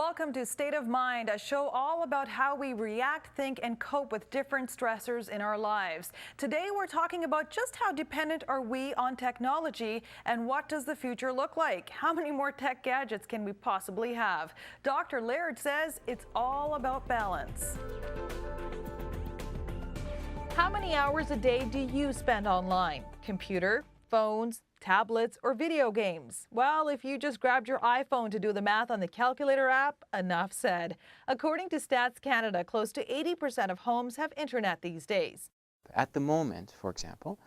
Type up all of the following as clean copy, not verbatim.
Welcome to State of Mind, a show all about how we react, think, and cope with different stressors in our lives. Today, we're talking about just how dependent are we on technology and what does the future look like? How many more tech gadgets can we possibly have? Dr. Laird says it's all about balance. How many hours a day do you spend online? Computer, phones, tablets, or video games? Well, if you just grabbed your iPhone to do the math on the calculator app, enough said. According to Stats Canada, close to 80% of homes have internet these days. At the moment, for example,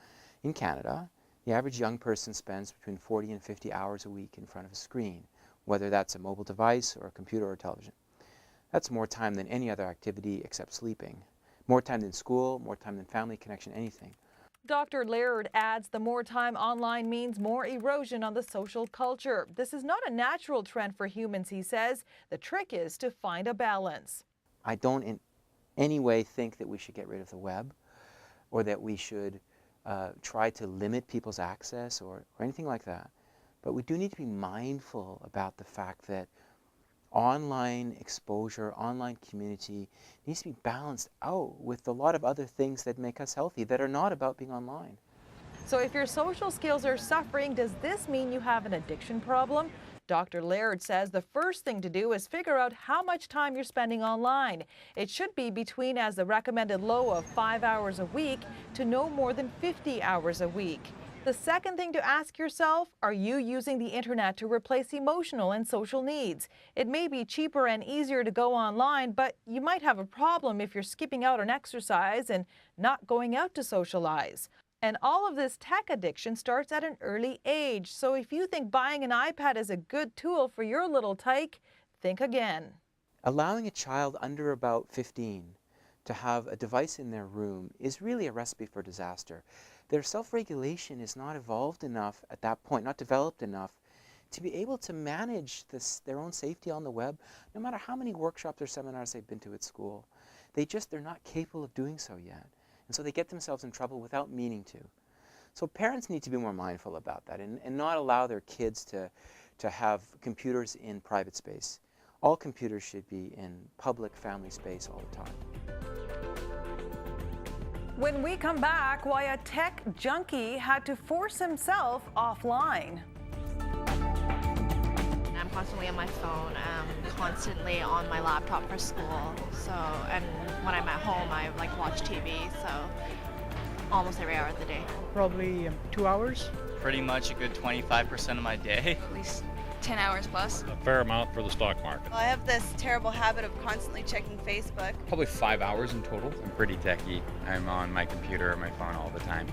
in Canada, the average young person spends between 40 and 50 hours a week in front of a screen, whether that's a mobile device or a computer or television. That's more time than any other activity except sleeping. More time than school, more time than family connection, anything. Dr. Laird adds the more time online means more erosion on the social culture. This is not a natural trend for humans, he says. The trick is to find a balance. I don't in any way think that we should get rid of the web or that we should try to limit people's access or anything like that. But we do need to be mindful about the fact that online exposure, online community needs to be balanced out with a lot of other things that make us healthy that are not about being online. So if your social skills are suffering, does this mean you have an addiction problem? Dr. Laird says the first thing to do is figure out how much time you're spending online. It should be between as the recommended low of 5 hours a week to no more than 50 hours a week. The second thing to ask yourself, are you using the internet to replace emotional and social needs? It may be cheaper and easier to go online, but you might have a problem if you're skipping out on exercise and not going out to socialize. And all of this tech addiction starts at an early age. So if you think buying an iPad is a good tool for your little tyke, think again. Allowing a child under about 15 to have a device in their room is really a recipe for disaster. Their self-regulation is not evolved enough at that point, not developed enough to be able to manage their own safety on the web, no matter how many workshops or seminars they've been to at school. They're not capable of doing so yet. And so they get themselves in trouble without meaning to. So parents need to be more mindful about that and not allow their kids to have computers in private space. All computers should be in public family space all the time. When we come back, why a tech junkie had to force himself offline. I'm constantly on my phone, constantly on my laptop for school. So, and when I'm at home, I watch TV. So, almost every hour of the day. Probably 2 hours. Pretty much a good 25% of my day. At least 10 hours plus. A fair amount for the stock market. I have this terrible habit of constantly checking Facebook. Probably 5 hours in total. I'm pretty techie. I'm on my computer or my phone all the time.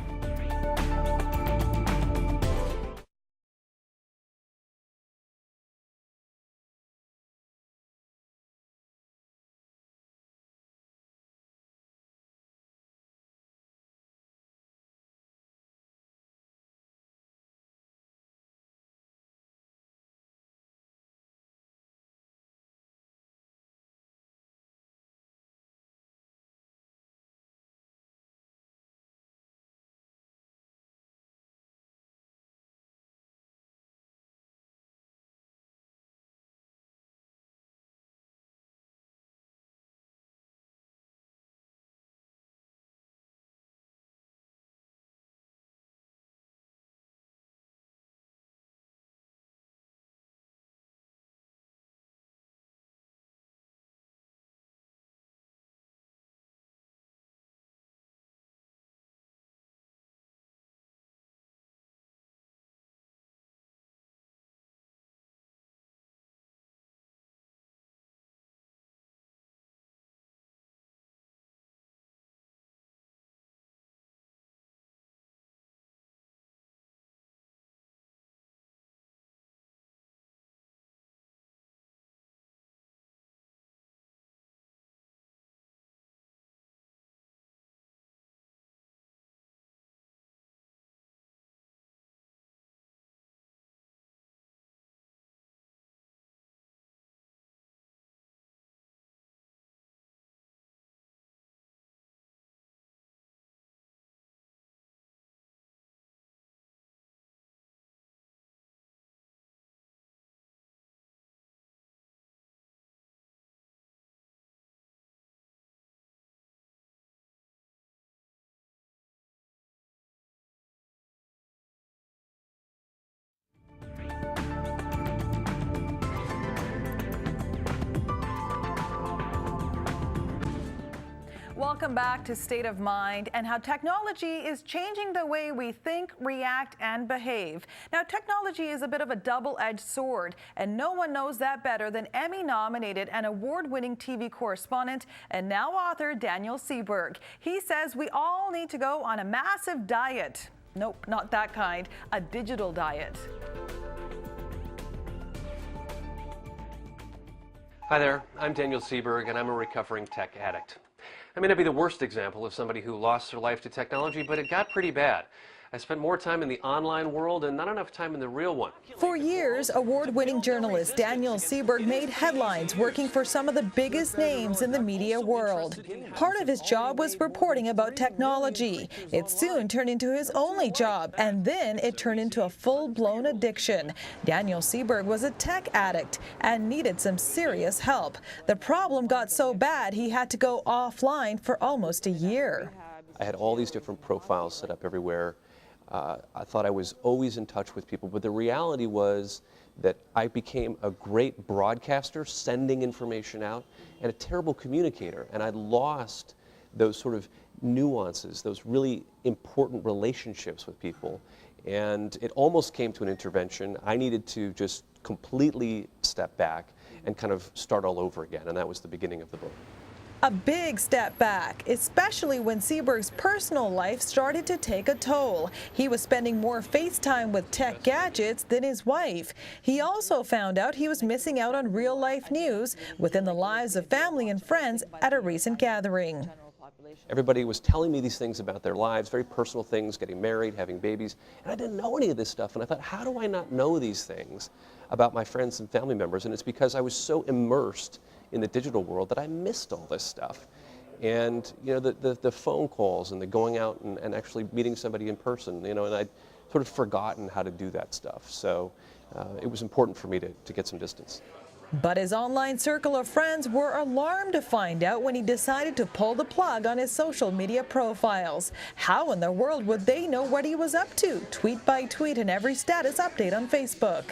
Welcome back to State of Mind and how technology is changing the way we think, react, and behave. Now, technology is a bit of a double-edged sword, and no one knows that better than Emmy-nominated and award-winning TV correspondent and now author Daniel Seberg. He says we all need to go on a massive diet. Nope, not that kind, a digital diet. Hi there, I'm Daniel Seberg, and I'm a recovering tech addict. I may not be the worst example of somebody who lost their life to technology, but it got pretty bad. I spent more time in the online world and not enough time in the real one. For years, award-winning journalist Daniel Seberg made headlines working for some of the biggest names in the media world. Part of his job was reporting about technology. It soon turned into his only job, and then it turned into a full-blown addiction. Daniel Seberg was a tech addict and needed some serious help. The problem got so bad he had to go offline for almost a year. I had all these different profiles set up everywhere. I thought I was always in touch with people, but the reality was that I became a great broadcaster, sending information out, and a terrible communicator. And I lost those sort of nuances, those really important relationships with people. And it almost came to an intervention. I needed to just completely step back and kind of start all over again, and that was the beginning of the book. A big step back, especially when Seberg's personal life started to take a toll. He was spending more FaceTime with tech gadgets than his wife. He also found out he was missing out on real-life news within the lives of family and friends at a recent gathering. Everybody was telling me these things about their lives, very personal things, getting married, having babies, and I didn't know any of this stuff. And I thought, how do I not know these things about my friends and family members? And it's because I was so immersed in the digital world that I missed all this stuff. And you know, the phone calls and the going out and actually meeting somebody in person, you know, and I'd sort of forgotten how to do that stuff. So it was important for me to get some distance. But his online circle of friends were alarmed to find out when he decided to pull the plug on his social media profiles. How in the world would they know what he was up to, tweet by tweet and every status update on Facebook?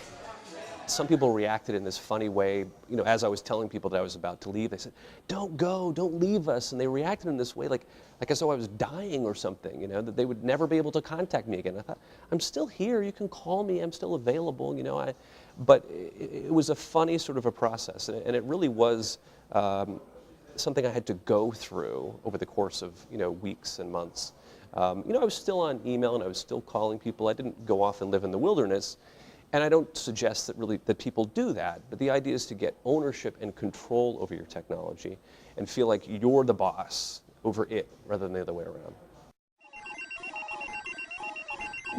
Some people reacted in this funny way, you know, as I was telling people that I was about to leave. They said, "Don't go, don't leave us." And they reacted in this way like as though I was dying or something, you know, that they would never be able to contact me again. I thought, I'm still here, you can call me, I'm still available, you know. But it was a funny sort of a process, and it really was something I had to go through over the course of, you know, weeks and months. You know, I was still on email and I was still calling people. I didn't go off and live in the wilderness. And I don't suggest that people do that, but the idea is to get ownership and control over your technology and feel like you're the boss over it rather than the other way around.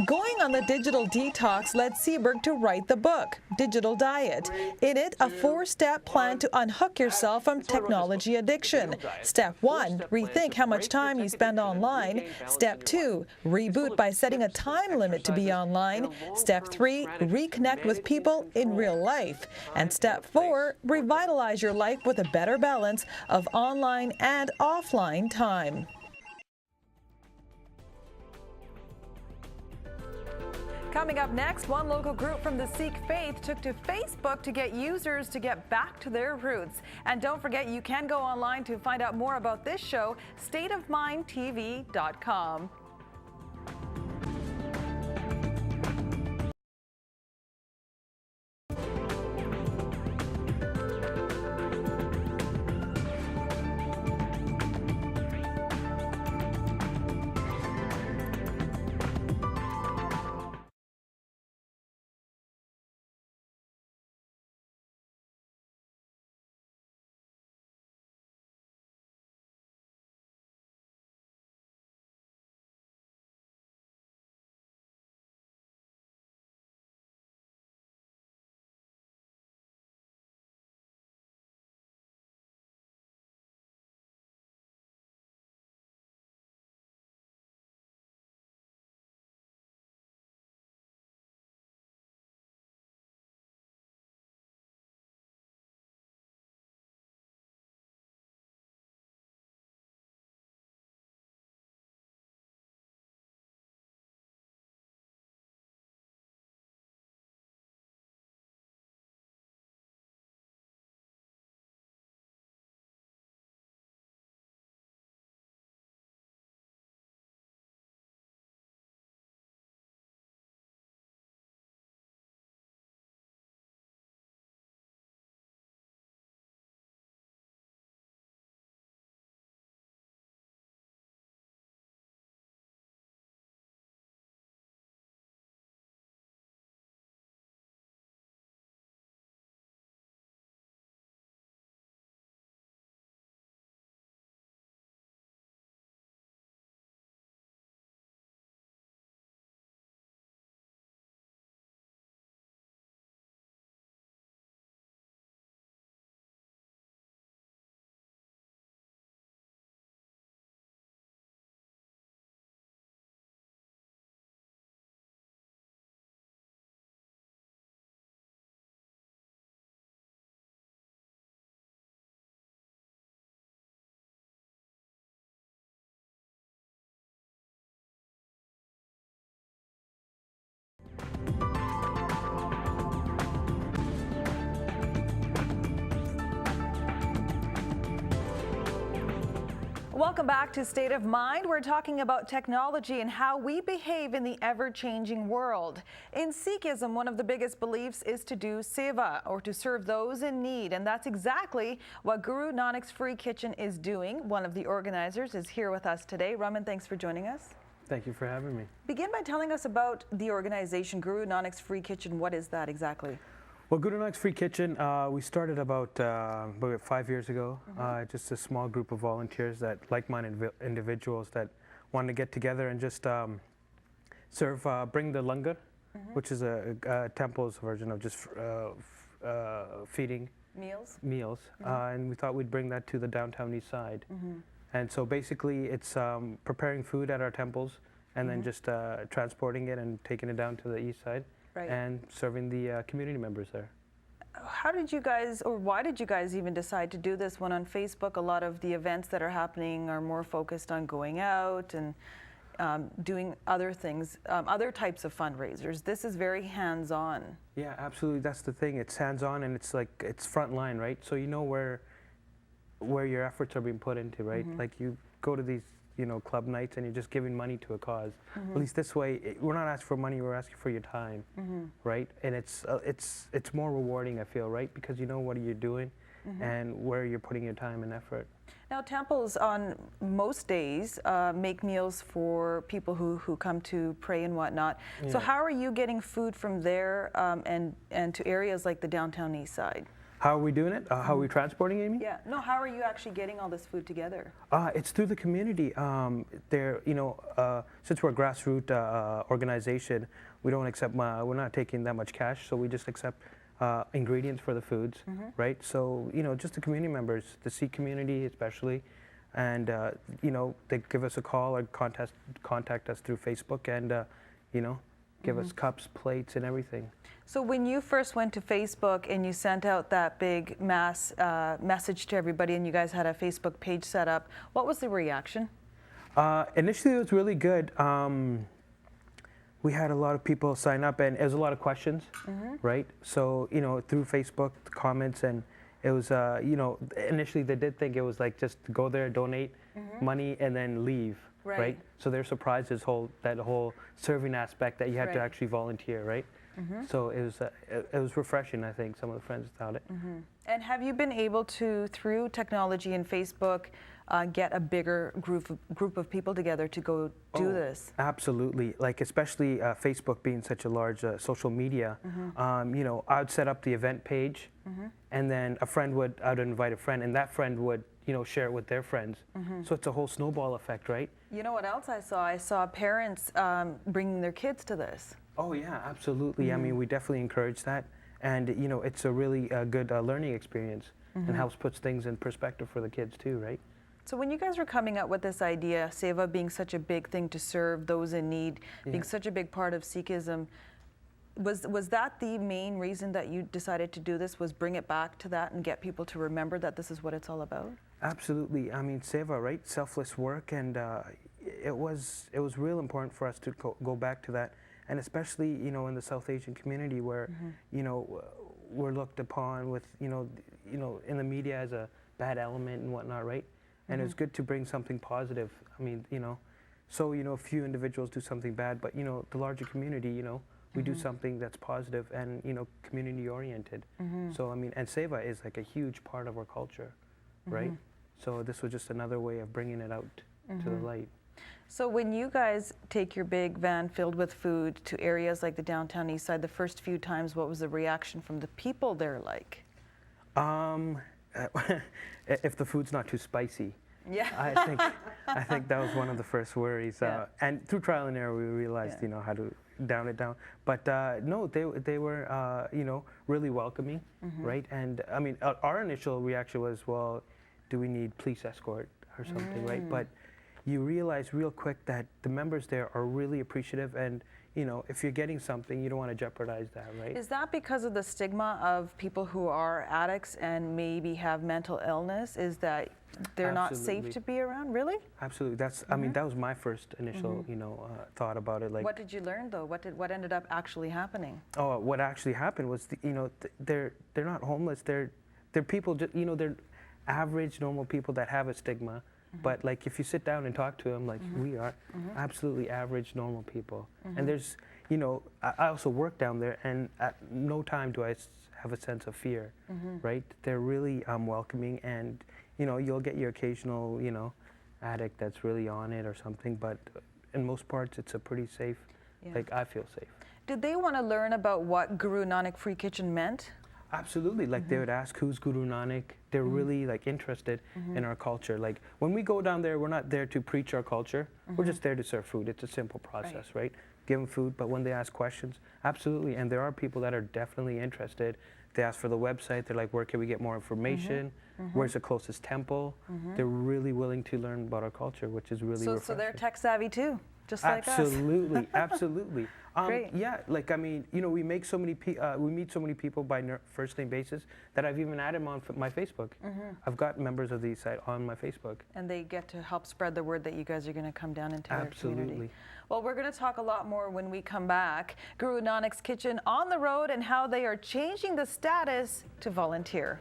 Going on the digital detox led Seberg to write the book, Digital Diet. In it, a 4-step plan to unhook yourself from technology addiction. Step 1, rethink how much time you spend online. Step 2, reboot by setting a time limit to be online. Step 3, reconnect with people in real life. And Step 4, revitalize your life with a better balance of online and offline time. Coming up next, one local group from the Sikh faith took to Facebook to get users to get back to their roots. And don't forget, you can go online to find out more about this show, stateofmindtv.com. Welcome back to State of Mind. We're talking about technology and how we behave in the ever-changing world. In Sikhism, one of the biggest beliefs is to do seva, or to serve those in need, and that's exactly what Guru Nanak's Free Kitchen is doing. One of the organizers is here with us today. Raman, thanks for joining us. Thank you for having me. Begin by telling us about the organization, Guru Nanak's Free Kitchen. What is that exactly? Well, Guru Nanak's Free Kitchen, we started about 5 years ago. Just a small group of volunteers, that like-minded individuals that wanted to get together and just bring the langar, which is a temple's version of just feeding meals. And we thought we'd bring that to the downtown east side. And so basically it's preparing food at our temples and then just transporting it and taking it down to the east side. Right. And serving the community members there. How did you guys, or why did you guys even decide to do this when on Facebook a lot of the events that are happening are more focused on going out and doing other things, other types of fundraisers? This is very hands-on. Yeah, absolutely. That's the thing. It's hands-on and it's like, it's front line, right? So you know where your efforts are being put into, right? Like you go to these club nights and you're just giving money to a cause. At least this way, we're not asking for money, we're asking for your time, right? And it's more rewarding, I feel, right? Because you know what you're doing and where you're putting your time and effort. Now, temples on most days make meals for people who come to pray and whatnot. Yeah. So how are you getting food from there and to areas like the downtown east side? How are we doing it? How are we transporting, Amy? Yeah. No, how are you actually getting all this food together? It's through the community. Since we're a grassroots organization, we don't accept, we're not taking that much cash, so we just accept ingredients for the foods, right? So, just the community members, the Sikh community especially, and, they give us a call or contact us through Facebook and, give us cups, plates, and everything. So when you first went to Facebook and you sent out that big mass message to everybody and you guys had a Facebook page set up, what was the reaction? Initially it was really good. We had a lot of people sign up and it was a lot of questions, right? So, through Facebook, the comments, and it was, initially they did think it was like just go there, donate money, and then leave. Right. So they're surprised that whole serving aspect that you have to actually volunteer, right? So it was refreshing, I think. Some of the friends thought it. And have you been able to, through technology and Facebook, get a bigger group of people together to go do this? Absolutely. Like especially Facebook being such a large social media. I would set up the event page, and then I'd invite a friend, and that friend would share it with their friends. So it's a whole snowball effect, right? You know what else I saw? I saw parents bringing their kids to this. Oh yeah, absolutely. I mean, we definitely encourage that. And it's a really good learning experience and helps puts things in perspective for the kids too, right? So when you guys were coming up with this idea, seva being such a big thing to serve those in need, being such a big part of Sikhism, was that the main reason that you decided to do this, was bring it back to that and get people to remember that this is what it's all about? Absolutely. I mean, seva, right? Selfless work, and it was real important for us to go back to that, and especially in the South Asian community where we're looked upon with in the media as a bad element and whatnot, right? And it's good to bring something positive. I mean, so a few individuals do something bad, but the larger community, we do something that's positive and community oriented. So I mean, and seva is like a huge part of our culture, right? So this was just another way of bringing it out to the light. So when you guys take your big van filled with food to areas like the downtown east side, the first few times, what was the reaction from the people there like? If the food's not too spicy. Yeah. I think that was one of the first worries. Yeah. And through trial and error, we realized, how to down it down. But no, they were, really welcoming, right? And I mean, our initial reaction was, well, do we need police escort or something, right? But you realize real quick that the members there are really appreciative, and if you're getting something, you don't want to jeopardize that, right? Is that because of the stigma of people who are addicts and maybe have mental illness? Is that they're not safe to be around? Really? Absolutely. That's. I mean, that was my first initial, thought about it. Like, what did you learn though? What ended up actually happening? Oh, what actually happened was, they're not homeless. They're people. They're average, normal people that have a stigma, But like if you sit down and talk to them like we are, absolutely average, normal people. And there's, you know, I also work down there, and at no time do I have a sense of fear, right? They're really welcoming, and you know, you'll get your occasional, you know, addict that's really on it or something, but in most parts it's a pretty safe, like I feel safe. Did they want to learn about what Guru Nanak Free Kitchen meant? Absolutely. Like they would ask, who's Guru Nanak? They're really like interested in our culture. Like when we go down there, we're not there to preach our culture. We're just there to serve food. It's a simple process, right? Give them food, but when they ask questions, absolutely. And there are people that are definitely interested. They ask for the website. They're like, where can we get more information? Where's the closest temple? They're really willing to learn about our culture, which is really refreshing. So they're tech savvy too, just like us. Absolutely, absolutely. Great. Yeah, like I mean, you know, we make so many we meet so many people by first name basis that I've even added them on my Facebook. I've got members of the site on my Facebook. And they get to help spread the word that you guys are going to come down into their community. Absolutely. Well, we're going to talk a lot more when we come back. Guru Nanak's Kitchen on the road and how they are changing the status to volunteer.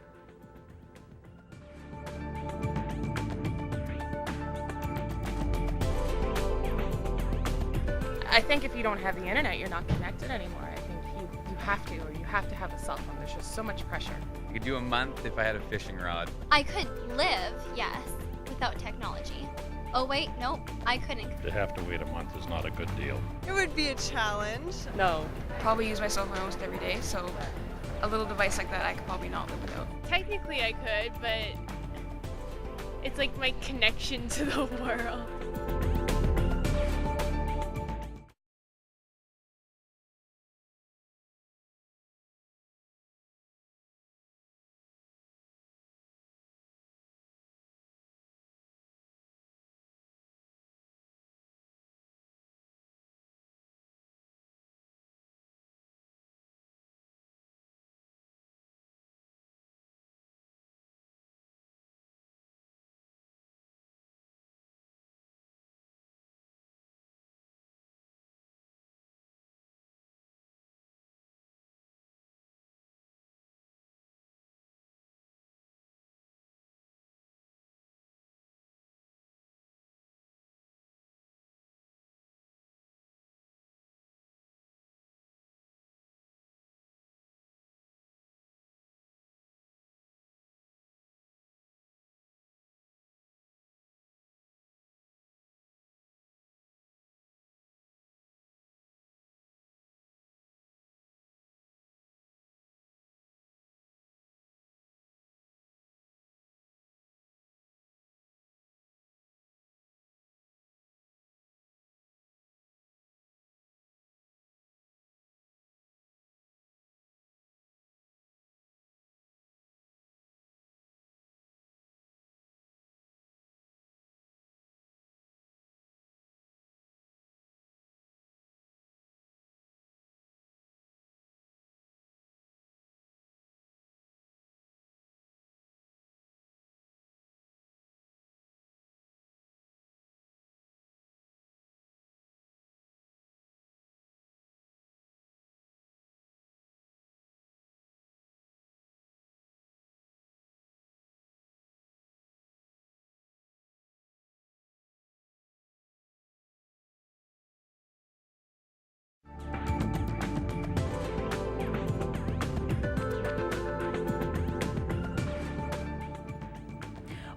I think if you don't have the internet, you're not connected anymore. I think you have to, or you have to have a cell phone. There's just so much pressure. I could do a month if I had a fishing rod. I could live, yes, without technology. Oh wait, nope, I couldn't. To have to wait a month is not a good deal. It would be a challenge. No. Probably use my cell phone almost every day, so a little device like that I could probably not live without. Technically I could, but it's like my connection to the world.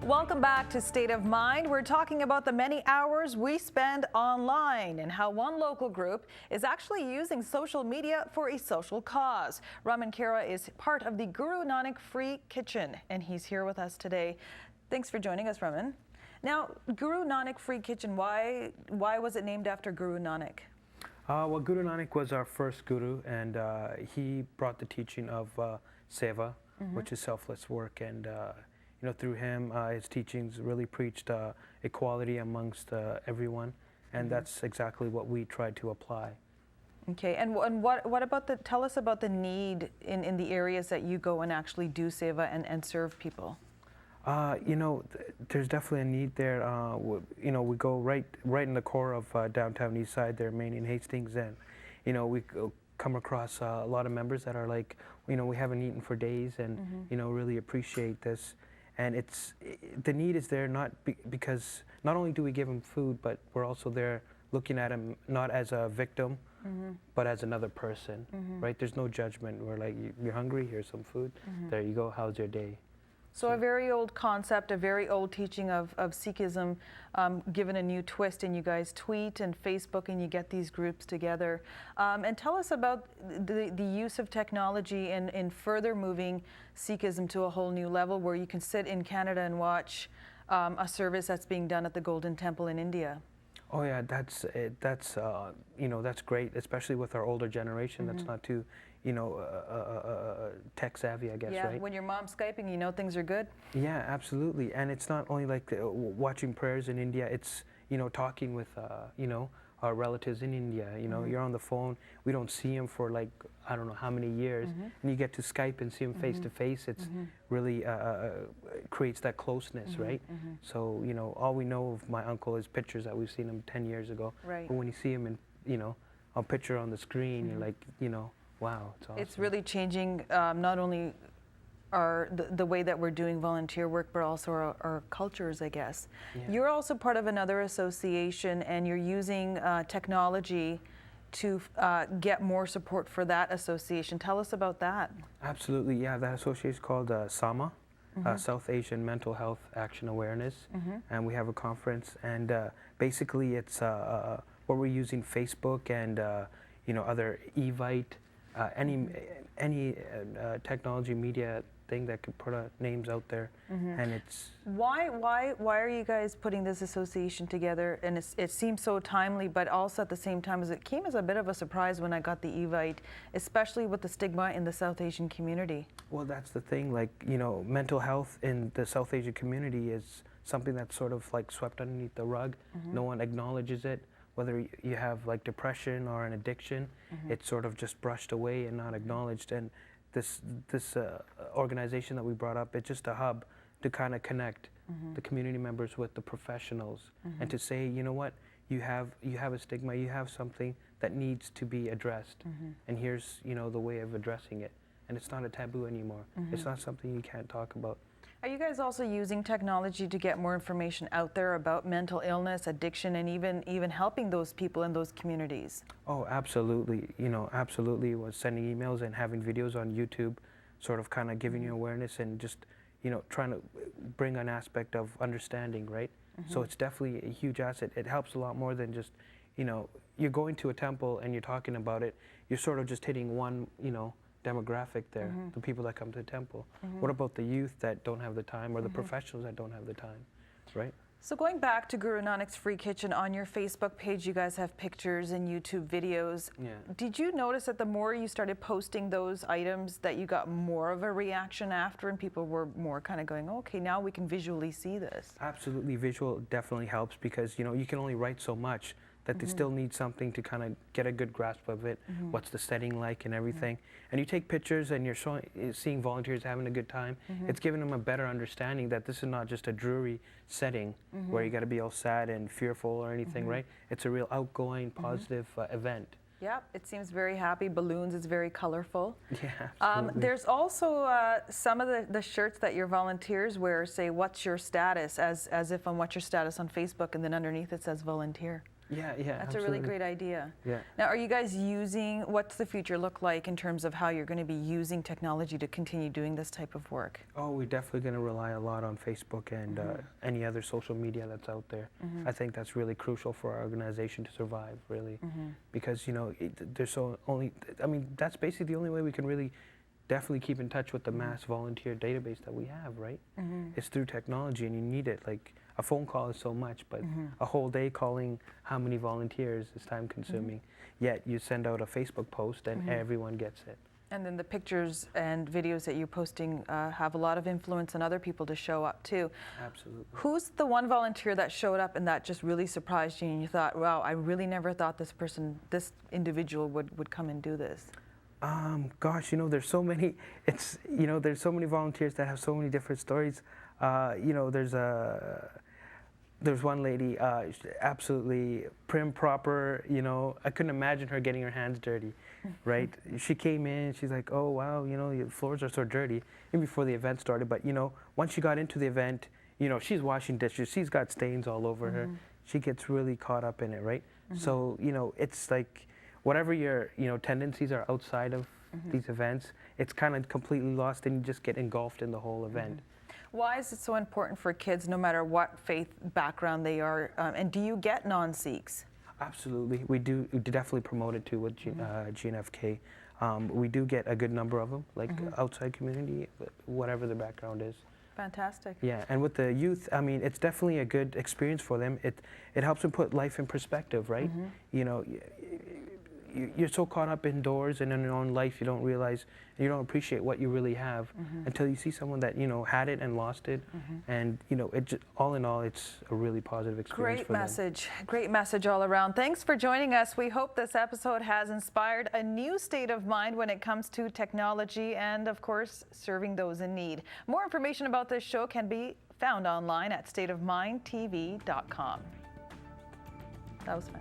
Welcome back to State of Mind. We're talking about the many hours we spend online and how one local group is actually using social media for a social cause. Raman Kara is part of the Guru Nanak Free Kitchen, and he's here with us today. Thanks for joining us, Raman. Now, Guru Nanak Free Kitchen, why was it named after Guru Nanak? Well, Guru Nanak was our first guru, and he brought the teaching of seva, which is selfless work, and you know, through him, his teachings really preached equality amongst everyone, and that's exactly what we tried to apply. Okay, and what about tell us about the need in the areas that you go and actually do seva and serve people? You know, there's definitely a need there. You know, we go right in the core of downtown East Side there, Main and Hastings, and you know, we come across a lot of members that are like, you know, we haven't eaten for days, and you know, really appreciate this. and the need is there because not only do we give them food, but we're also there looking at them not as a victim, but as another person, right? There's no judgment. We're like, you're hungry, here's some food. There you go, how's your day? So a very old concept, a very old teaching of Sikhism given a new twist, and you guys tweet and Facebook and you get these groups together. And tell us about the use of technology in further moving Sikhism to a whole new level where you can sit in Canada and watch a service that's being done at the Golden Temple in India. Oh yeah, that's great, especially with our older generation that's not too tech savvy, I guess, yeah, right? When your mom's Skyping, you know things are good. Yeah, absolutely. And it's not only like watching prayers in India, it's, talking with, our relatives in India. You're on the phone, we don't see them for like, I don't know how many years, and you get to Skype and see them face to face. It's really creates that closeness, right? So, all we know of my uncle is pictures that we've seen him 10 years ago. Right. But when you see him in, a picture on the screen, you're like, wow, it's awesome. It's really changing not only the way that we're doing volunteer work, but also our cultures, I guess. Yeah. You're also part of another association, and you're using technology to get more support for that association. Tell us about that. Absolutely, yeah. That association is called SAMA, South Asian Mental Health Action Awareness, and we have a conference, and basically it's where we're using Facebook and other Evite, any technology media thing that could put names out there, and it's why are you guys putting this association together? And it seems so timely, but also at the same time, it came as a bit of a surprise when I got the Evite, especially with the stigma in the South Asian community. Well, that's the thing. Like, mental health in the South Asian community is something that's sort of like swept underneath the rug. No one acknowledges it. Whether you have like depression or an addiction, it's sort of just brushed away and not acknowledged. And this organization that we brought up, it's just a hub to kind of connect the community members with the professionals, and to say, you know what, you have a stigma, you have something that needs to be addressed, and here's the way of addressing it. And it's not a taboo anymore. It's not something you can't talk about. Are you guys also using technology to get more information out there about mental illness, addiction, and even helping those people in those communities? Oh, absolutely. Absolutely was sending emails and having videos on YouTube, sort of kind of giving you awareness and just, trying to bring an aspect of understanding, right? So it's definitely a huge asset. It helps a lot more than just, you're going to a temple and you're talking about it. You're sort of just hitting one, demographic there, the people that come to the temple. What about the youth that don't have the time, or the professionals that don't have the time, right? So going back to Guru Nanak's Free Kitchen, on your Facebook page you guys have pictures and YouTube videos. Yeah. Did you notice that the more you started posting those items that you got more of a reaction after, and people were more kind of going, okay, now we can visually see this? Absolutely, visual definitely helps, because you can only write so much, that they still need something to kind of get a good grasp of it, what's the setting like and everything. And you take pictures and you're seeing volunteers having a good time. It's giving them a better understanding that this is not just a dreary setting where you got to be all sad and fearful or anything, right? It's a real outgoing, positive event. Yep, it seems very happy. Balloons, it's very colorful. Yeah, absolutely. There's also some of the shirts that your volunteers wear say, what's your status, as if on what's your status on Facebook, and then underneath it says volunteer. Yeah, That's absolutely. a really great idea. Yeah. Now, are you guys what's the future look like in terms of how you're going to be using technology to continue doing this type of work? Oh, we're definitely going to rely a lot on Facebook and any other social media that's out there. I think that's really crucial for our organization to survive, really, because that's basically the only way we can really definitely keep in touch with the mass volunteer database that we have, right? It's through technology, and you need it. Like, a phone call is so much, but a whole day calling how many volunteers is time consuming. Yet you send out a Facebook post and everyone gets it. And then the pictures and videos that you're posting have a lot of influence on other people to show up too. Absolutely. Who's the one volunteer that showed up and that just really surprised you, and you thought, wow, I really never thought this individual would come and do this? Gosh, there's so many. There's so many volunteers that have so many different stories. There's There's one lady, absolutely prim, proper, you know, I couldn't imagine her getting her hands dirty, right? She came in, she's like, oh, wow, you know, your floors are so dirty, even before the event started. But, you know, once she got into the event, you know, she's washing dishes, she's got stains all over her. She gets really caught up in it, right? So, you know, it's like, whatever your, you know, tendencies are outside of these events, it's kind of completely lost and you just get engulfed in the whole event. Why is it so important for kids, no matter what faith background they are? And do you get non-Sikhs? Absolutely, we definitely promote it too with GNFK. We do get a good number of them, like outside community, whatever the background is. Fantastic. Yeah, and with the youth, I mean, it's definitely a good experience for them. It helps them put life in perspective, right? You know, you're so caught up indoors and in your own life, you don't realize, you don't appreciate what you really have until you see someone that, you know, had it and lost it. And, you know, all in all, it's a really positive experience for them. Great message all around. Thanks for joining us. We hope this episode has inspired a new state of mind when it comes to technology and, of course, serving those in need. More information about this show can be found online at stateofmindtv.com. That was fun.